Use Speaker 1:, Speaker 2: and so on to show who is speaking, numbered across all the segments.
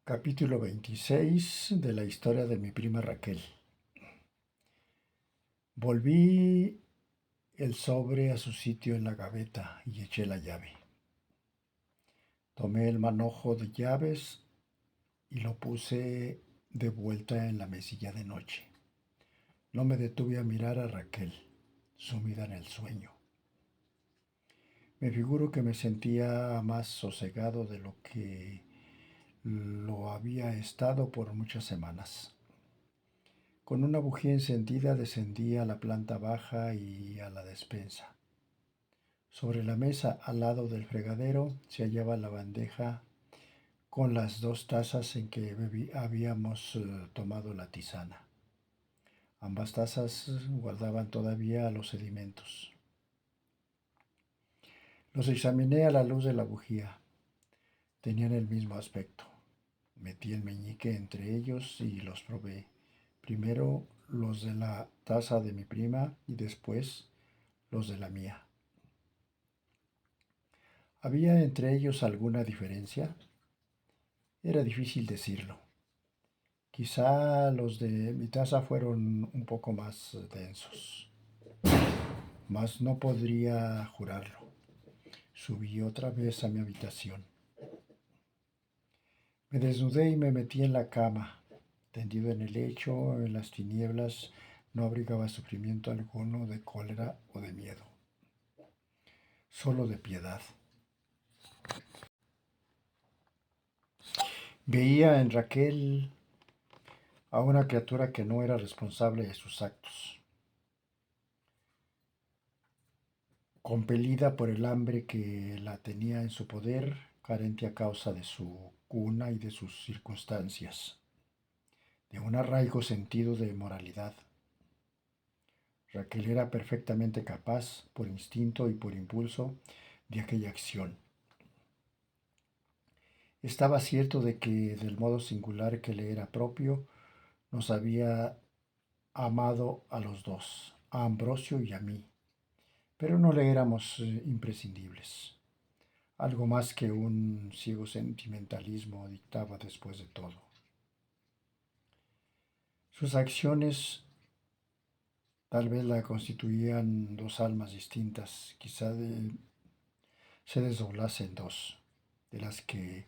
Speaker 1: Capítulo 26 de la historia de mi prima Raquel. Volví el sobre a su sitio en la gaveta y eché la llave. Tomé el manojo de llaves y lo puse de vuelta en la mesilla de noche. No me detuve a mirar a Raquel, sumida en el sueño. Me figuro que me sentía más sosegado de lo que lo había estado por muchas semanas. Con una bujía encendida descendí a la planta baja y a la despensa. Sobre la mesa, al lado del fregadero, se hallaba la bandeja con las 2 tazas en que habíamos tomado la tisana. Ambas tazas guardaban todavía los sedimentos. Los examiné a la luz de la bujía. Tenían el mismo aspecto. Metí el meñique entre ellos y los probé. Primero los de la taza de mi prima y después los de la mía. ¿Había entre ellos alguna diferencia? Era difícil decirlo. Quizá los de mi taza fueron un poco más densos, mas no podría jurarlo. Subí otra vez a mi habitación. Me desnudé y me metí en la cama. Tendido en el lecho, en las tinieblas, no abrigaba sufrimiento alguno de cólera o de miedo, solo de piedad. Veía en Raquel a una criatura que no era responsable de sus actos, compelida por el hambre que la tenía en su poder, carente a causa de su cuna y de sus circunstancias, de un arraigo sentido de moralidad. Raquel era perfectamente capaz, por instinto y por impulso, de aquella acción. Estaba cierto de que, del modo singular que le era propio, nos había amado a los dos, a Ambrosio y a mí, pero no le éramos imprescindibles. Algo más que un ciego sentimentalismo dictaba después de todo. Sus acciones tal vez la constituían dos almas distintas, se desdoblase en dos, de las que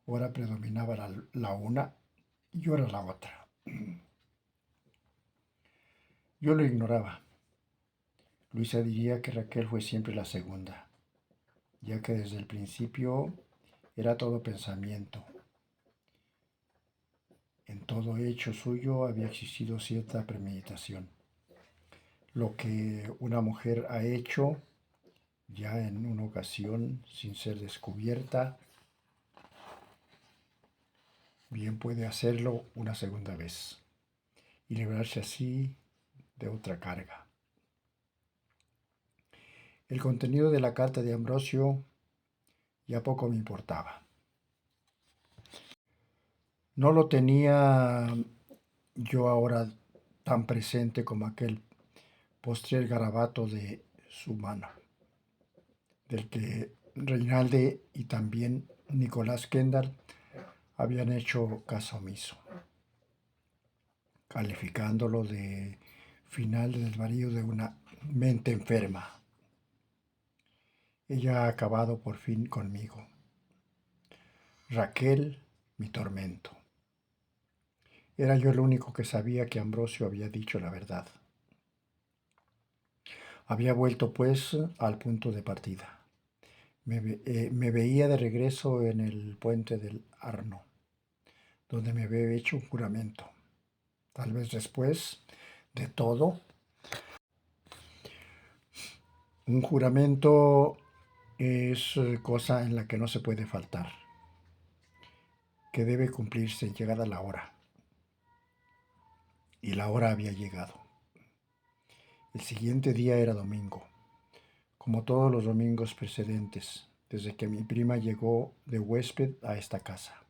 Speaker 1: ora predominaba la una y ora la otra. Yo lo ignoraba. Luisa diría que Raquel fue siempre la segunda, ya que desde el principio era todo pensamiento. En todo hecho suyo había existido cierta premeditación. Lo que una mujer ha hecho ya en una ocasión sin ser descubierta, bien puede hacerlo una segunda vez y librarse así de otra carga. El contenido de la carta de Ambrosio ya poco me importaba. No lo tenía yo ahora tan presente como aquel postrer garabato de su mano, del que Reinalde y también Nicolás Kendall habían hecho caso omiso, calificándolo de final del desvarío de una mente enferma. Ella ha acabado por fin conmigo. Raquel, mi tormento. Era yo el único que sabía que Ambrosio había dicho la verdad. Había vuelto, pues, al punto de partida. Me veía de regreso en el puente del Arno, donde me había hecho un juramento. Tal vez después de todo, un juramento es cosa en la que no se puede faltar, que debe cumplirse llegada la hora. Y la hora había llegado. El siguiente día era domingo, como todos los domingos precedentes, desde que mi prima llegó de huésped a esta casa.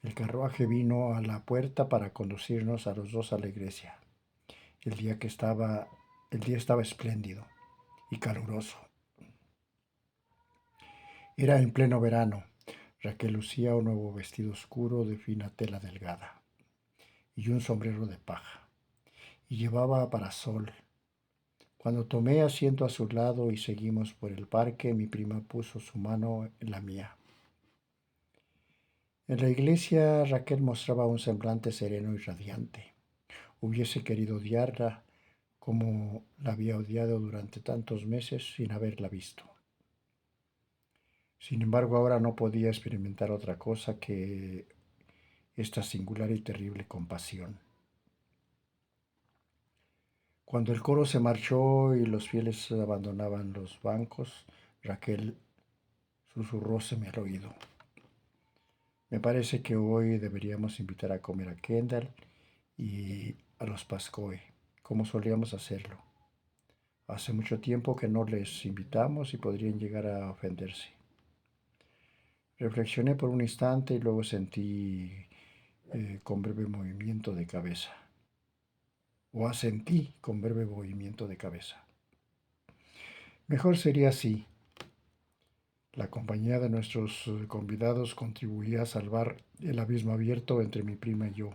Speaker 1: El carruaje vino a la puerta para conducirnos a los dos a la iglesia. El día estaba espléndido y caluroso. Era en pleno verano. Raquel lucía un nuevo vestido oscuro de fina tela delgada y un sombrero de paja, y llevaba parasol. Cuando tomé asiento a su lado y seguimos por el parque, mi prima puso su mano en la mía. En la iglesia, Raquel mostraba un semblante sereno y radiante. Hubiese querido odiarla como la había odiado durante tantos meses sin haberla visto. Sin embargo, ahora no podía experimentar otra cosa que esta singular y terrible compasión. Cuando el coro se marchó y los fieles abandonaban los bancos, Raquel susurróseme al oído. Me parece que hoy deberíamos invitar a comer a Kendall y a los Pascoe, como solíamos hacerlo. Hace mucho tiempo que no les invitamos y podrían llegar a ofenderse. Reflexioné por un instante y luego sentí con breve movimiento de cabeza. O asentí con breve movimiento de cabeza. Mejor sería así. La compañía de nuestros convidados contribuía a salvar el abismo abierto entre mi prima y yo.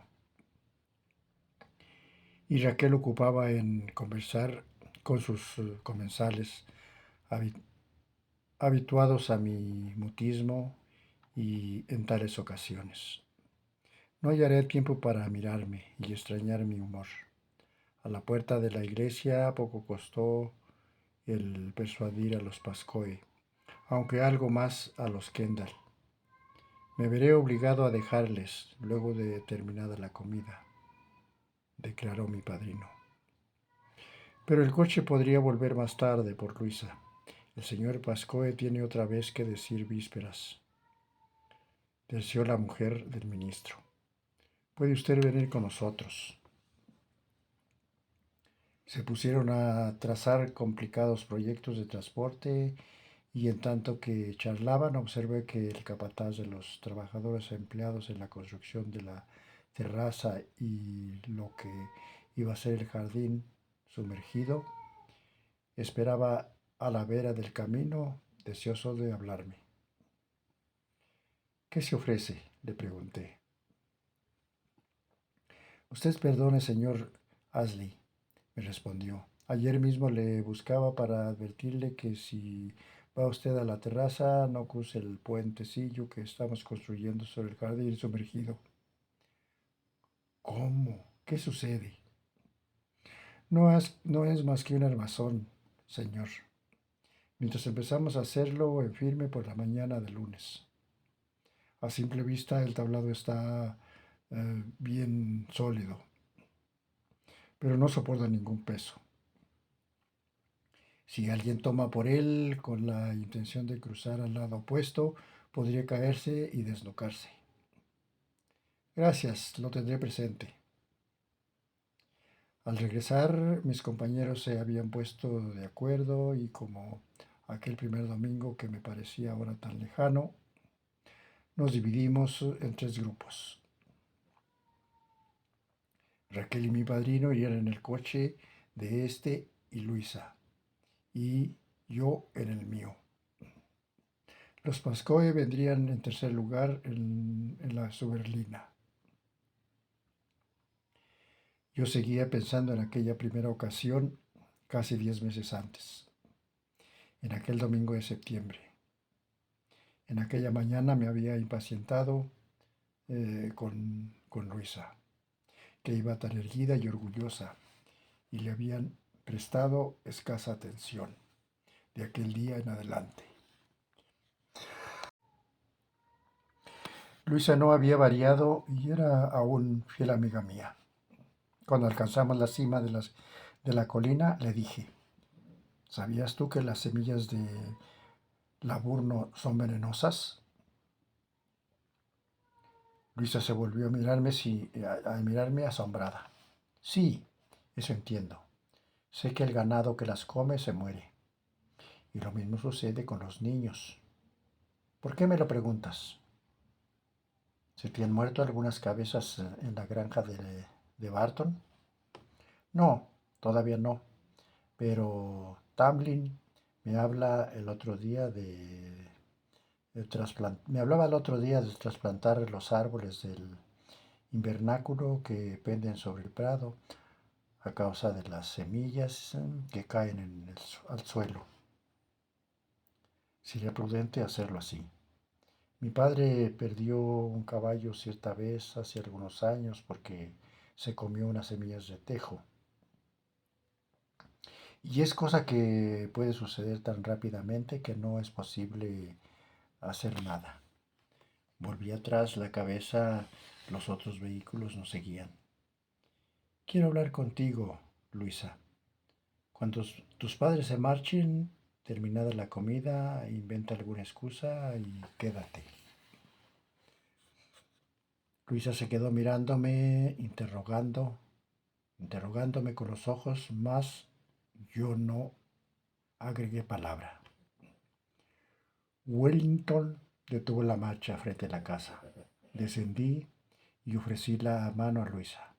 Speaker 1: Y Raquel ocupaba en conversar con sus comensales habituados a mi mutismo y en tales ocasiones. No hallaré tiempo para mirarme y extrañar mi humor. A la puerta de la iglesia poco costó el persuadir a los Pascoe, aunque algo más a los Kendall. Me veré obligado a dejarles luego de terminada la comida, declaró mi padrino. Pero el coche podría volver más tarde por Luisa. El señor Pascoe tiene otra vez que decir vísperas, terció la mujer del ministro. Puede usted venir con nosotros. Se pusieron a trazar complicados proyectos de transporte y en tanto que charlaban observé que el capataz de los trabajadores empleados en la construcción de la terraza y lo que iba a ser el jardín sumergido esperaba a la vera del camino deseoso de hablarme. ¿Qué se ofrece?, le pregunté. Usted perdone, señor Ashley, me respondió. Ayer mismo le buscaba para advertirle que si va usted a la terraza, no cruce el puentecillo que estamos construyendo sobre el jardín sumergido. ¿Cómo? ¿Qué sucede? No es más que un armazón, señor. Mientras empezamos a hacerlo en firme por la mañana del lunes. A simple vista el tablado está bien sólido, pero no soporta ningún peso. Si alguien toma por él con la intención de cruzar al lado opuesto, podría caerse y deslocarse. Gracias, lo tendré presente. Al regresar, mis compañeros se habían puesto de acuerdo y como aquel primer domingo que me parecía ahora tan lejano, nos dividimos en 3 grupos. Raquel y mi padrino irían en el coche de este y Luisa, y yo en el mío. Los Pascoe vendrían en tercer lugar en la Suberlina. Yo seguía pensando en aquella primera ocasión casi 10 meses antes, en aquel domingo de septiembre. En aquella mañana me había impacientado con Luisa, que iba tan erguida y orgullosa, y le habían prestado escasa atención de aquel día en adelante. Luisa no había variado y era aún fiel amiga mía. Cuando alcanzamos la cima de la colina, le dije, ¿sabías tú que las semillas de laburno son venenosas? Luisa se volvió a mirarme, a mirarme asombrada. Sí, eso entiendo. Sé que el ganado que las come se muere. Y lo mismo sucede con los niños. ¿Por qué me lo preguntas? ¿Se te han muerto algunas cabezas en la granja de Barton? No, todavía no. Pero Tamlin me habla el otro día Me hablaba el otro día de trasplantar los árboles del invernáculo que penden sobre el prado a causa de las semillas que caen al suelo. Sería prudente hacerlo así. Mi padre perdió un caballo cierta vez hace algunos años porque se comió unas semillas de tejo. Y es cosa que puede suceder tan rápidamente que no es posible hacer nada. Volví atrás la cabeza, los otros vehículos nos seguían. Quiero hablar contigo, Luisa. Cuando tus padres se marchen, terminada la comida, inventa alguna excusa y quédate. Luisa se quedó mirándome, interrogándome con los ojos, mas yo no agregué palabra. Wellington detuvo la marcha frente a la casa. Descendí y ofrecí la mano a Luisa.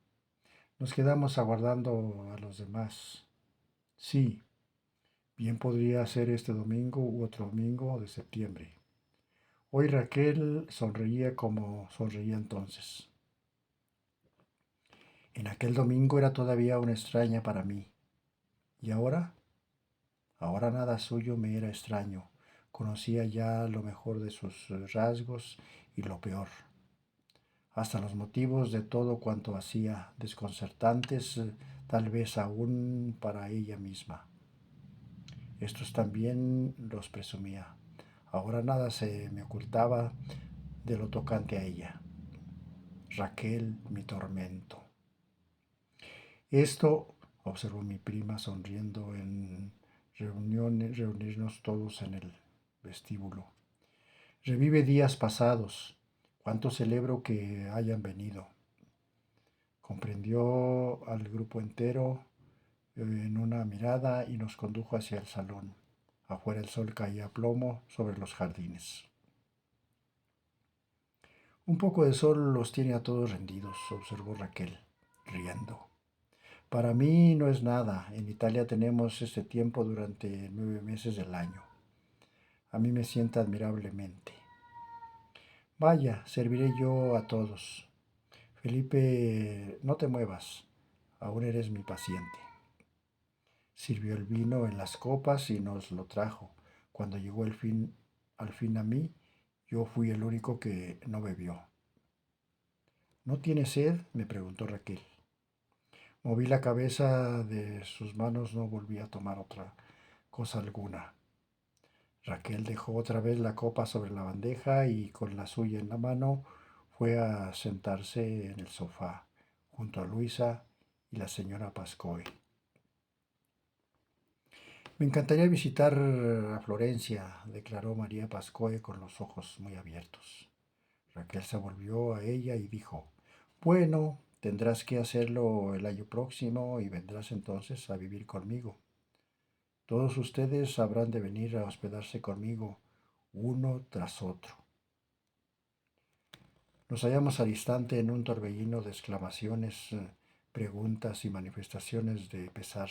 Speaker 1: Nos quedamos aguardando a los demás. Sí, bien podría ser este domingo u otro domingo de septiembre. Hoy Raquel sonreía como sonreía entonces. En aquel domingo era todavía una extraña para mí. ¿Y ahora? Ahora nada suyo me era extraño. Conocía ya lo mejor de sus rasgos y lo peor. Hasta los motivos de todo cuanto hacía, desconcertantes tal vez aún para ella misma. Estos también los presumía. Ahora nada se me ocultaba de lo tocante a ella. Raquel, mi tormento. Esto, observó mi prima sonriendo en reunirnos todos en el vestíbulo. Revive días pasados. Cuánto celebro que hayan venido. Comprendió al grupo entero en una mirada y nos condujo hacia el salón. Afuera el sol caía a plomo sobre los jardines. Un poco de sol los tiene a todos rendidos, observó Raquel, riendo. Para mí no es nada. En Italia tenemos este tiempo durante 9 meses del año. A mí me sienta admirablemente. Vaya, serviré yo a todos. Felipe, no te muevas. Aún eres mi paciente. Sirvió el vino en las copas y nos lo trajo. Cuando llegó al fin a mí, yo fui el único que no bebió. ¿No tiene sed?, me preguntó Raquel. Moví la cabeza de sus manos, no volví a tomar otra cosa alguna. Raquel dejó otra vez la copa sobre la bandeja y con la suya en la mano fue a sentarse en el sofá, junto a Luisa y la señora Pascoe. Me encantaría visitar a Florencia, declaró María Pascoe con los ojos muy abiertos. Raquel se volvió a ella y dijo, bueno, tendrás que hacerlo el año próximo y vendrás entonces a vivir conmigo. Todos ustedes habrán de venir a hospedarse conmigo, uno tras otro. Nos hallamos al instante en un torbellino de exclamaciones, preguntas y manifestaciones de pesar.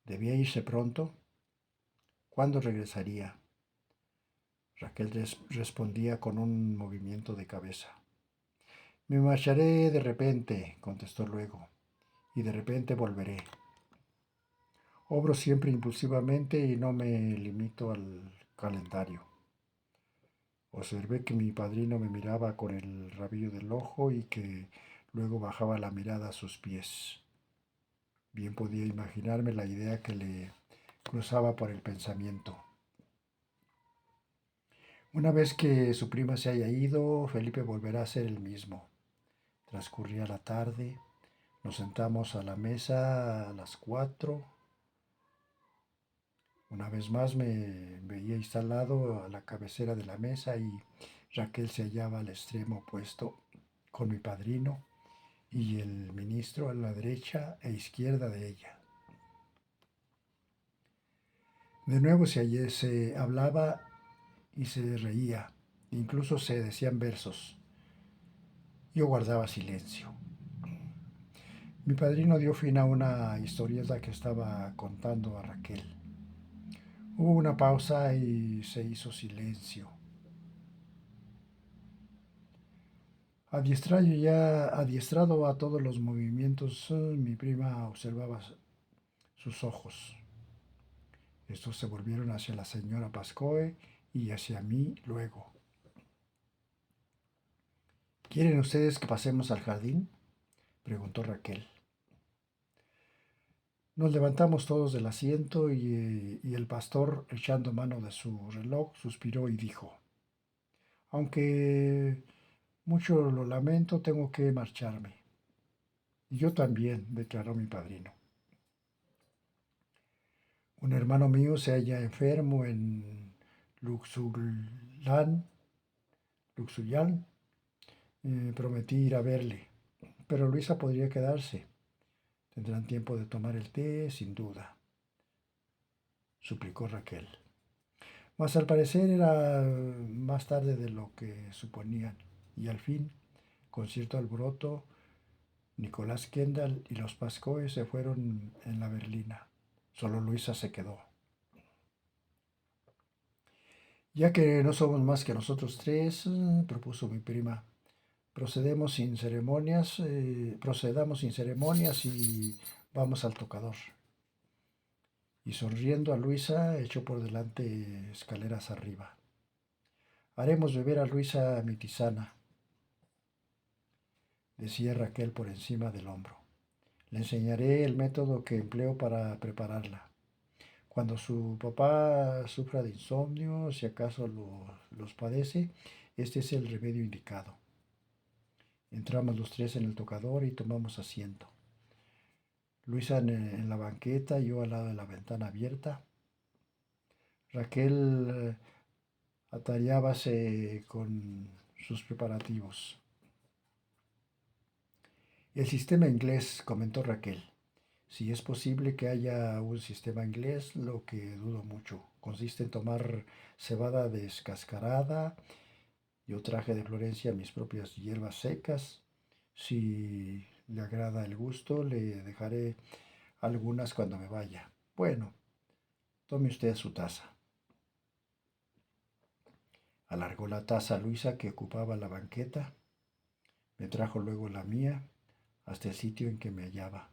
Speaker 1: ¿Debía irse pronto? ¿Cuándo regresaría? Raquel respondía con un movimiento de cabeza. Me marcharé de repente, contestó luego, y de repente volveré. Obro siempre impulsivamente y no me limito al calendario. Observé que mi padrino me miraba con el rabillo del ojo y que luego bajaba la mirada a sus pies. Bien podía imaginarme la idea que le cruzaba por el pensamiento. Una vez que su prima se haya ido, Felipe volverá a ser el mismo. Transcurría la tarde, nos sentamos a la mesa a las 4. Una vez más me veía instalado a la cabecera de la mesa y Raquel se hallaba al extremo opuesto con mi padrino y el ministro a la derecha e izquierda de ella. De nuevo se hablaba y se reía, incluso se decían versos. Yo guardaba silencio. Mi padrino dio fin a una historieta que estaba contando a Raquel. Hubo una pausa y se hizo silencio. Adiestrado a todos los movimientos, mi prima observaba sus ojos. Estos se volvieron hacia la señora Pascoe y hacia mí luego. ¿Quieren ustedes que pasemos al jardín?, preguntó Raquel. Nos levantamos todos del asiento y el pastor, echando mano de su reloj, suspiró y dijo: Aunque mucho lo lamento, tengo que marcharme. Y yo también, declaró mi padrino. Un hermano mío se halla enfermo en Luxulán. Luxullán. Prometí ir a verle, pero Luisa podría quedarse. Tendrán tiempo de tomar el té, sin duda, suplicó Raquel. Mas al parecer era más tarde de lo que suponían, y al fin, con cierto alboroto, Nicolás Kendall y los Pascoe se fueron en la berlina. Solo Luisa se quedó. Ya que no somos más que nosotros tres, propuso mi prima, procedamos sin ceremonias y vamos al tocador. Y sonriendo a Luisa, echó por delante escaleras arriba. Haremos beber a Luisa mi tisana, decía Raquel por encima del hombro. Le enseñaré el método que empleo para prepararla. Cuando su papá sufra de insomnio, si acaso los padece, este es el remedio indicado. Entramos los tres en el tocador y tomamos asiento. Luisa en la banqueta, yo al lado de la ventana abierta. Raquel atareábase con sus preparativos. El sistema inglés, comentó Raquel. Si es posible que haya un sistema inglés, lo que dudo mucho. Consiste en tomar cebada descascarada. Yo traje de Florencia mis propias hierbas secas. Si le agrada el gusto, le dejaré algunas cuando me vaya. Bueno, tome usted su taza. Alargó la taza a Luisa, que ocupaba la banqueta. Me trajo luego la mía hasta el sitio en que me hallaba,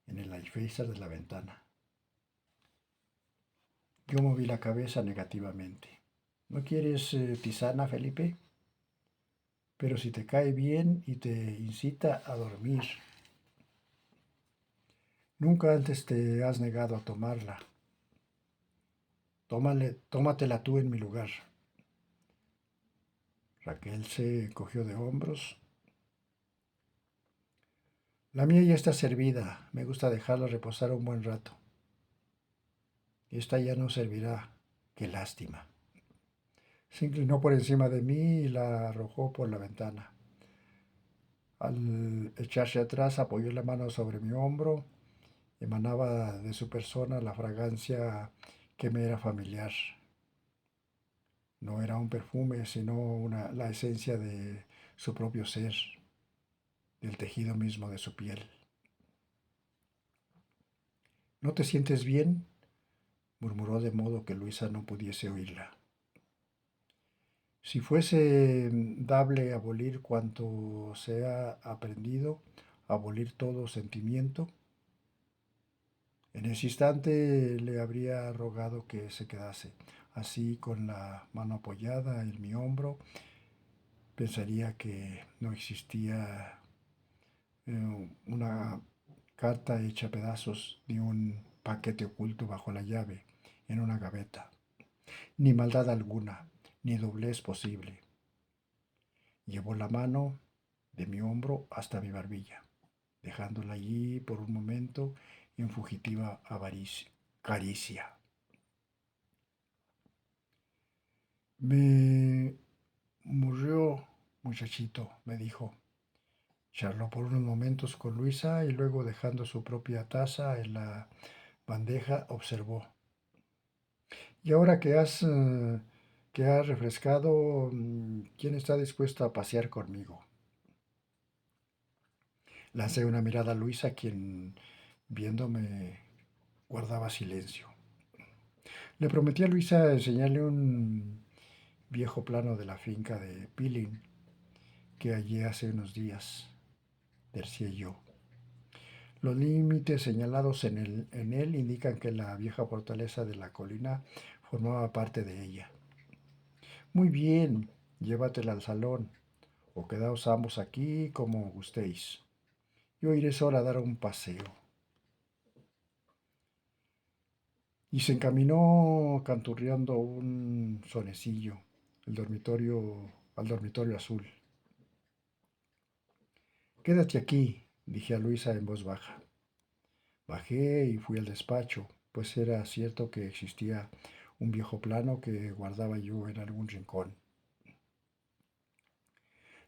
Speaker 1: en el alféizar de la ventana. Yo moví la cabeza negativamente. ¿No quieres tisana, Felipe? Pero si te cae bien y te incita a dormir. Nunca antes te has negado a tomarla. Tómatela tú en mi lugar. Raquel se encogió de hombros. La mía ya está servida. Me gusta dejarla reposar un buen rato. Esta ya no servirá. Qué lástima. Se inclinó por encima de mí y la arrojó por la ventana. Al echarse atrás, apoyó la mano sobre mi hombro. Emanaba de su persona la fragancia que me era familiar. No era un perfume, sino la esencia de su propio ser, del tejido mismo de su piel. ¿No te sientes bien?, murmuró de modo que Luisa no pudiese oírla. Si fuese dable abolir cuanto se ha aprendido, abolir todo sentimiento, en ese instante le habría rogado que se quedase. Así, con la mano apoyada en mi hombro, pensaría que no existía una carta hecha a pedazos ni un paquete oculto bajo la llave en una gaveta, ni maldad alguna, ni doblez posible. Llevó la mano de mi hombro hasta mi barbilla, dejándola allí por un momento en fugitiva caricia. Me murió, muchachito, me dijo. Charló por unos momentos con Luisa y luego, dejando su propia taza en la bandeja, observó. Y ahora que has refrescado, ¿quién está dispuesto a pasear conmigo? Lancé una mirada a Luisa, quien, viéndome, guardaba silencio. Le prometí a Luisa enseñarle un viejo plano de la finca de Pilín que hallé hace unos días, tercié yo. Los límites señalados en él indican que la vieja fortaleza de la colina formaba parte de ella. Muy bien, llévatela al salón, o quedaos ambos aquí como gustéis. Yo iré sola a dar un paseo. Y se encaminó canturreando un sonecillo al dormitorio azul. Quédate aquí, dije a Luisa en voz baja. Bajé y fui al despacho, pues era cierto que existía un viejo plano que guardaba yo en algún rincón.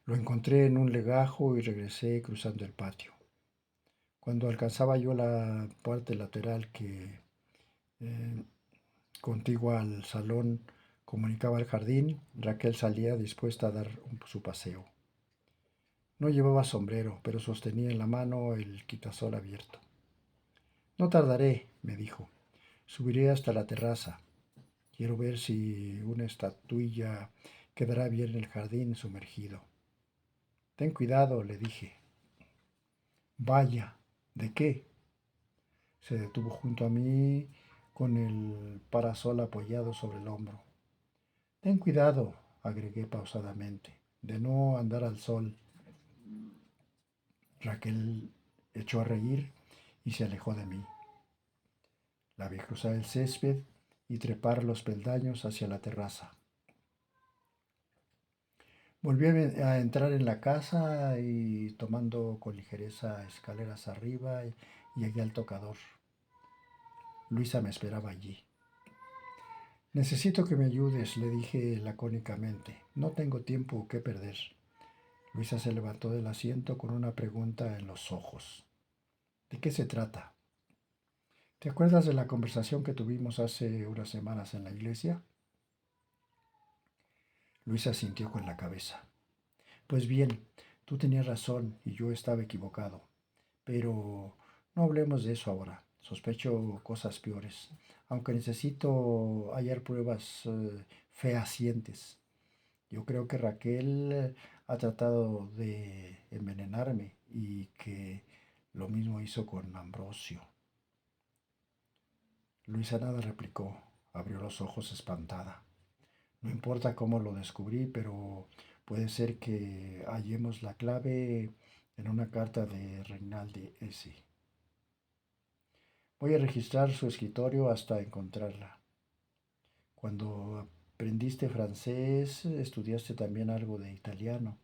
Speaker 1: Lo encontré en un legajo y regresé cruzando el patio. Cuando alcanzaba yo la parte lateral que, eh, contigua al salón, comunicaba al jardín, Raquel salía dispuesta a dar su paseo. No llevaba sombrero, pero sostenía en la mano el quitasol abierto. No tardaré, me dijo. Subiré hasta la terraza. Quiero ver si una estatuilla quedará bien en el jardín sumergido. Ten cuidado, le dije. Vaya, ¿de qué? Se detuvo junto a mí con el parasol apoyado sobre el hombro. Ten cuidado, agregué pausadamente, de no andar al sol. Raquel echó a reír y se alejó de mí. La vi cruzar el césped y trepar los peldaños hacia la terraza. Volví a entrar en la casa y tomando con ligereza escaleras arriba llegué al tocador. Luisa me esperaba allí. Necesito que me ayudes, le dije lacónicamente. No tengo tiempo que perder. Luisa se levantó del asiento con una pregunta en los ojos. ¿De qué se trata? ¿Te acuerdas de la conversación que tuvimos hace unas semanas en la iglesia? Luisa sintió con la cabeza. Pues bien, tú tenías razón y yo estaba equivocado. Pero no hablemos de eso ahora. Sospecho cosas peores, aunque necesito hallar pruebas fehacientes. Yo creo que Raquel ha tratado de envenenarme y que lo mismo hizo con Ambrosio. Luisa nada replicó, abrió los ojos espantada. No importa cómo lo descubrí, pero puede ser que hallemos la clave en una carta de Reinaldi S. Voy a registrar su escritorio hasta encontrarla. Cuando aprendiste francés, estudiaste también algo de italiano.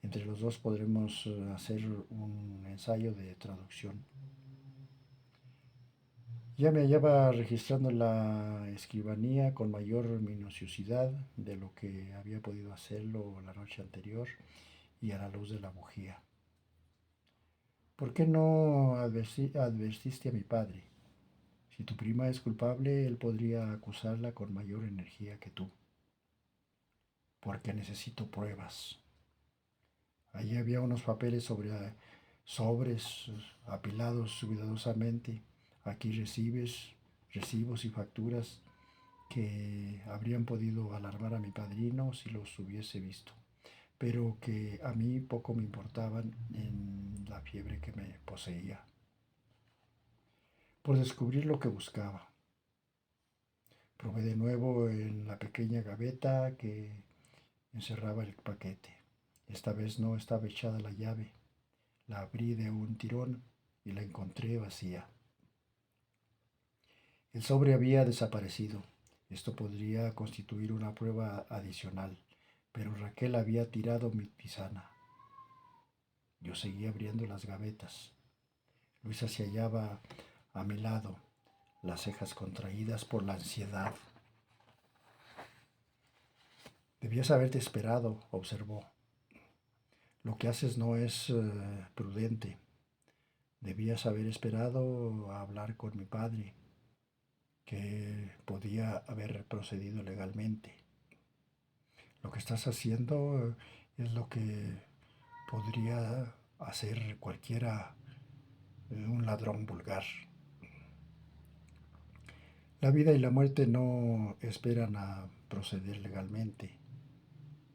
Speaker 1: Entre los dos podremos hacer un ensayo de traducción. Ya me hallaba registrando la escribanía con mayor minuciosidad de lo que había podido hacerlo la noche anterior y a la luz de la bujía. ¿Por qué no advertiste a mi padre? Si tu prima es culpable, él podría acusarla con mayor energía que tú. Porque necesito pruebas. Allí había unos papeles sobre sobres apilados cuidadosamente. Aquí recibos y facturas que habrían podido alarmar a mi padrino si los hubiese visto, pero que a mí poco me importaban en la fiebre que me poseía, por descubrir lo que buscaba. Probé de nuevo en la pequeña gaveta que encerraba el paquete. Esta vez no estaba echada la llave. La abrí de un tirón y la encontré vacía. El sobre había desaparecido. Esto podría constituir una prueba adicional, pero Raquel había tirado mi tisana. Yo seguía abriendo las gavetas. Luisa se hallaba a mi lado, las cejas contraídas por la ansiedad. Debías haberte esperado, observó. Lo que haces no es prudente. Debías haber esperado a hablar con mi padre, que podía haber procedido legalmente. Lo que estás haciendo es lo que podría hacer cualquiera, un ladrón vulgar. La vida y la muerte no esperan a proceder legalmente.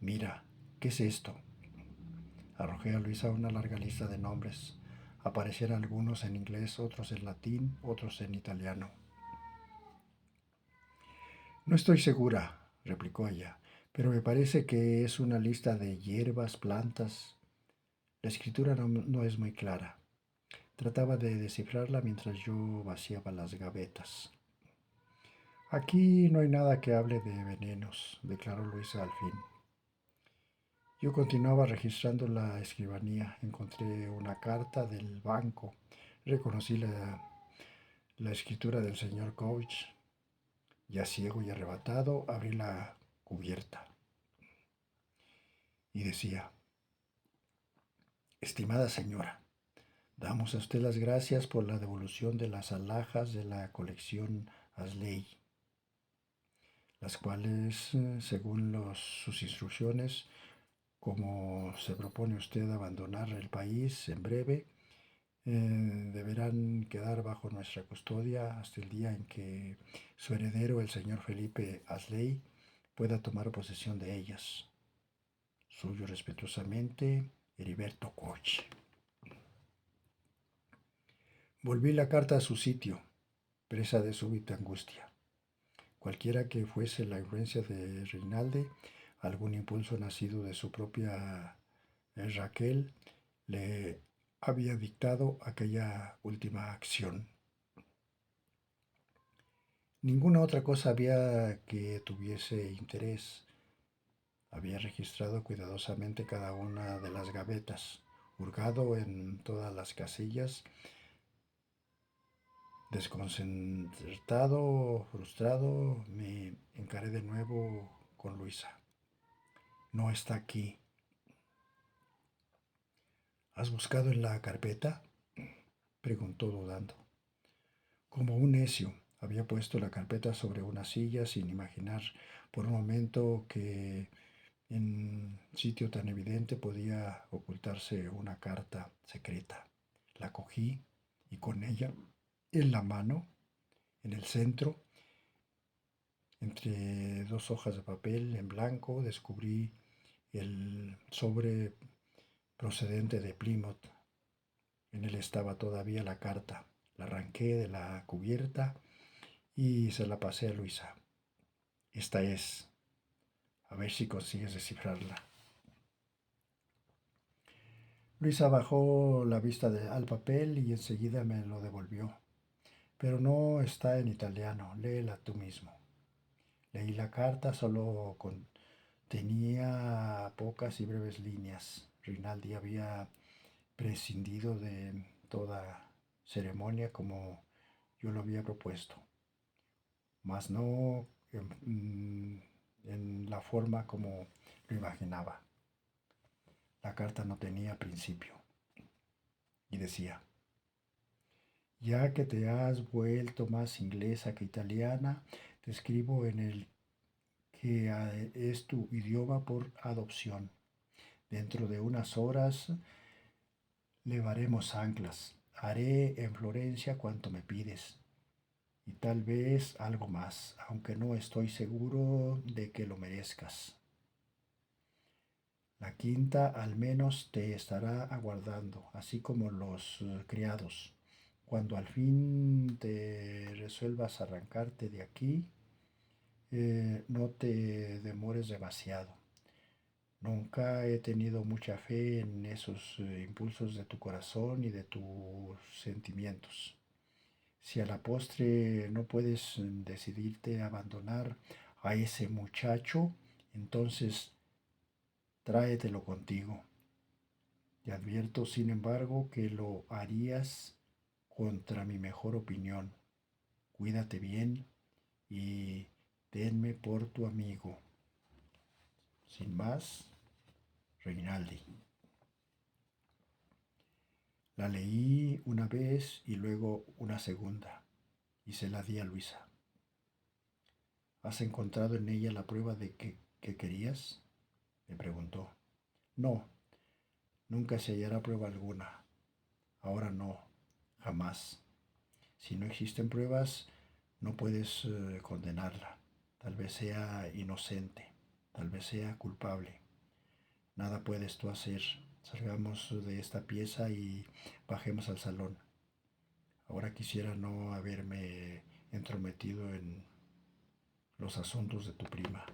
Speaker 1: Mira, ¿qué es esto? Arrojé a Luisa una larga lista de nombres. Aparecieron algunos en inglés, otros en latín, otros en italiano. No estoy segura, replicó ella, pero me parece que es una lista de hierbas, plantas. La escritura no es muy clara. Trataba de descifrarla mientras yo vaciaba las gavetas. Aquí no hay nada que hable de venenos, declaró Luisa al fin. Yo continuaba registrando la escribanía. Encontré una carta del banco. Reconocí la escritura del señor Coach. Ya ciego y arrebatado, abrí la cubierta y decía: Estimada señora, damos a usted las gracias por la devolución de las alhajas de la colección Ashley, las cuales, según sus instrucciones, como se propone usted abandonar el país en breve, deberán quedar bajo nuestra custodia hasta el día en que su heredero, el señor Felipe Ashley, pueda tomar posesión de ellas. Suyo respetuosamente, Heriberto Koch. Volví la carta a su sitio, presa de súbita angustia. Cualquiera que fuese la influencia de Rinaldi, algún impulso nacido de su propia Raquel le había dictado aquella última acción. Ninguna otra cosa había que tuviese interés. Había registrado cuidadosamente cada una de las gavetas, hurgado en todas las casillas. Desconcertado, frustrado, me encaré de nuevo con Luisa. No está aquí. ¿Has buscado en la carpeta? Preguntó dudando. Como un necio, había puesto la carpeta sobre una silla sin imaginar por un momento que en sitio tan evidente podía ocultarse una carta secreta. La cogí y con ella en la mano, en el centro, entre dos hojas de papel en blanco, descubrí el sobre procedente de Plymouth. En él estaba todavía la carta. La arranqué de la cubierta y se la pasé a Luisa. Esta es. A ver si consigues descifrarla. Luisa bajó la vista al papel y enseguida me lo devolvió. Pero no está en italiano. Léela tú mismo. Leí la carta, solo tenía pocas y breves líneas. Rinaldi había prescindido de toda ceremonia como yo lo había propuesto, mas no en la forma como lo imaginaba. La carta no tenía principio y decía: ya que te has vuelto más inglesa que italiana, te escribo en el que es tu idioma por adopción. Dentro de unas horas levaremos anclas. Haré en Florencia cuanto me pides y tal vez algo más, aunque no estoy seguro de que lo merezcas. La quinta al menos te estará aguardando, así como los criados. Cuando al fin te resuelvas arrancarte de aquí, no te demores demasiado. Nunca he tenido mucha fe en esos impulsos de tu corazón y de tus sentimientos. Si a la postre no puedes decidirte a abandonar a ese muchacho, entonces tráetelo contigo. Te advierto, sin embargo, que lo harías contra mi mejor opinión. Cuídate bien y tenme por tu amigo. Sin más, Reinaldi. La leí una vez y luego una segunda y se la di a Luisa. ¿Has encontrado en ella la prueba de que querías? Me preguntó. No, nunca se hallará prueba alguna. Ahora no, jamás. Si no existen pruebas, No puedes condenarla. Tal vez sea inocente, tal vez sea culpable. Nada puedes tú hacer. Salgamos de esta pieza y bajemos al salón. Ahora quisiera no haberme entrometido en los asuntos de tu prima.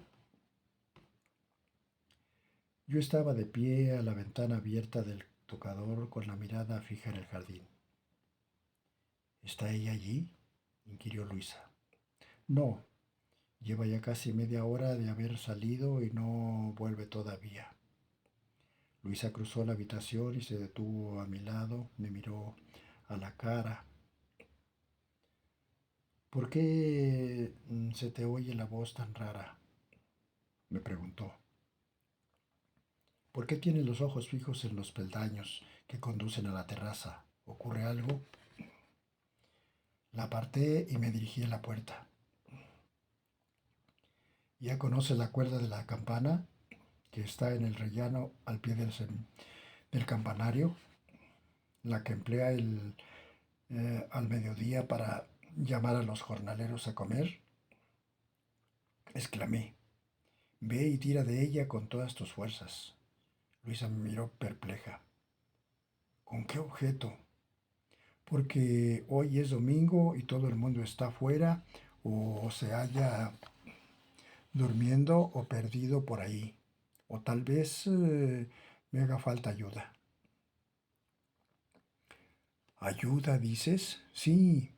Speaker 1: Yo estaba de pie a la ventana abierta del tocador con la mirada fija en el jardín. ¿Está ella allí?, inquirió Luisa. No, lleva ya casi media hora de haber salido y no vuelve todavía. Luisa cruzó la habitación y se detuvo a mi lado, me miró a la cara. ¿Por qué se te oye la voz tan rara?, me preguntó. ¿Por qué tienes los ojos fijos en los peldaños que conducen a la terraza? ¿Ocurre algo? La aparté y me dirigí a la puerta. ¿Ya conoces la cuerda de la campana que está en el rellano al pie del campanario? La que emplea al mediodía para llamar a los jornaleros a comer. Exclamé. Ve y tira de ella con todas tus fuerzas. Luisa me miró perpleja. ¿Con qué objeto? Porque hoy es domingo y todo el mundo está afuera o se halla durmiendo o perdido por ahí. O tal vez me haga falta ayuda. ¿Ayuda, dices? Sí.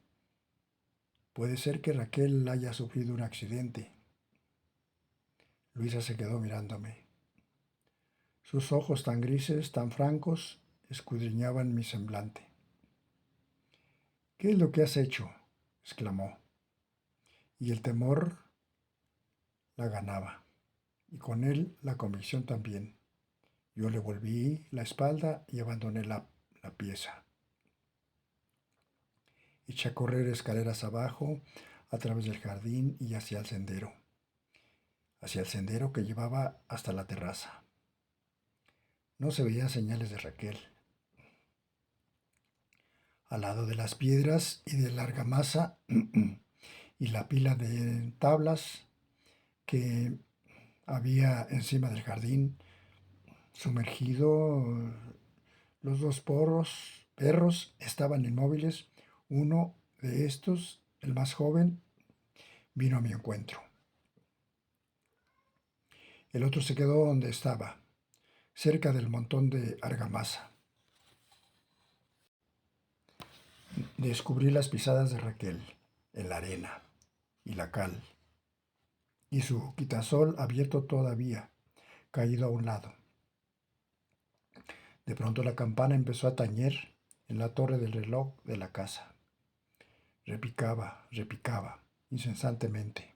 Speaker 1: Puede ser que Raquel haya sufrido un accidente. Luisa se quedó mirándome. Sus ojos tan grises, tan francos, escudriñaban mi semblante. ¿Qué es lo que has hecho?, exclamó. Y el temor la ganaba, y con él la convicción también. Yo le volví la espalda y abandoné la pieza. Eché a correr escaleras abajo, a través del jardín y hacia el sendero que llevaba hasta la terraza. No se veían señales de Raquel. Al lado de las piedras y de la argamasa y la pila de tablas que había encima del jardín, sumergido, los dos perros estaban inmóviles. Uno de estos, el más joven, vino a mi encuentro. El otro se quedó donde estaba, cerca del montón de argamasa. Descubrí las pisadas de Raquel en la arena y la cal, y su quitasol abierto todavía, caído a un lado. De pronto la campana empezó a tañer en la torre del reloj de la casa. Repicaba, incesantemente.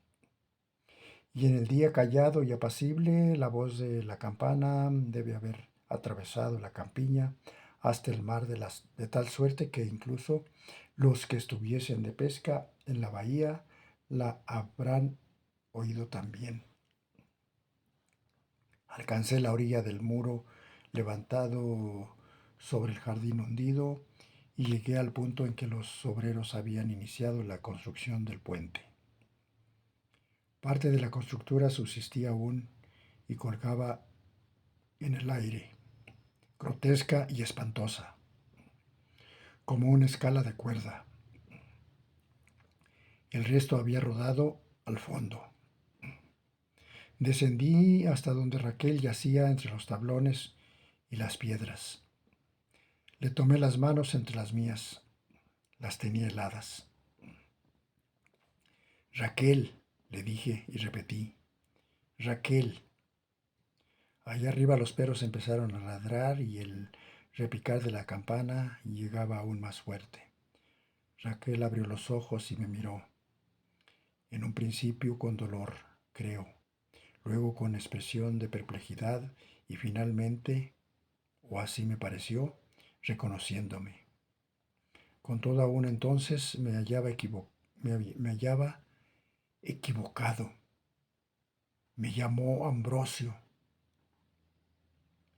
Speaker 1: Y en el día callado y apacible, la voz de la campana debe haber atravesado la campiña hasta el mar de tal suerte que incluso los que estuviesen de pesca en la bahía la habrán oído también. Alcancé la orilla del muro levantado sobre el jardín hundido y llegué al punto en que los obreros habían iniciado la construcción del puente. Parte de la constructora subsistía aún y colgaba en el aire, grotesca y espantosa, como una escala de cuerda. El resto había rodado al fondo. Descendí hasta donde Raquel yacía entre los tablones y las piedras. Le tomé las manos entre las mías. Las tenía heladas. Raquel, le dije y repetí. Raquel. Allá arriba los perros empezaron a ladrar y el repicar de la campana llegaba aún más fuerte. Raquel abrió los ojos y me miró. En un principio con dolor, creo, luego con expresión de perplejidad y finalmente, o así me pareció, reconociéndome. Con todo aún entonces me hallaba equivocado. Me llamó Ambrosio.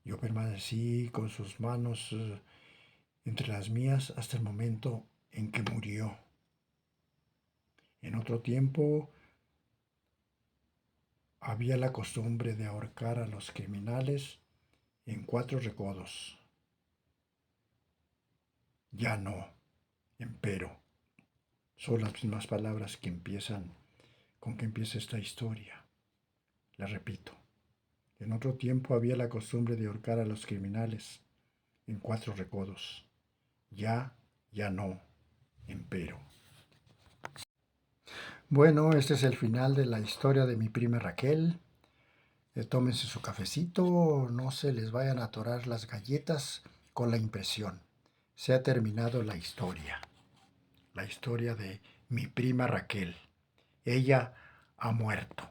Speaker 1: Yo permanecí con sus manos entre las mías hasta el momento en que murió. En otro tiempo había la costumbre de ahorcar a los criminales en 4 recodos. Ya no, empero. Son las mismas palabras que empiezan con que empieza esta historia. La repito. En otro tiempo había la costumbre de ahorcar a los criminales en 4 recodos. Ya no, empero. Bueno, este es el final de la historia de mi prima Raquel. Tómense su cafecito, no se les vayan a atorar las galletas con la impresión. Se ha terminado la historia de mi prima Raquel. Ella ha muerto.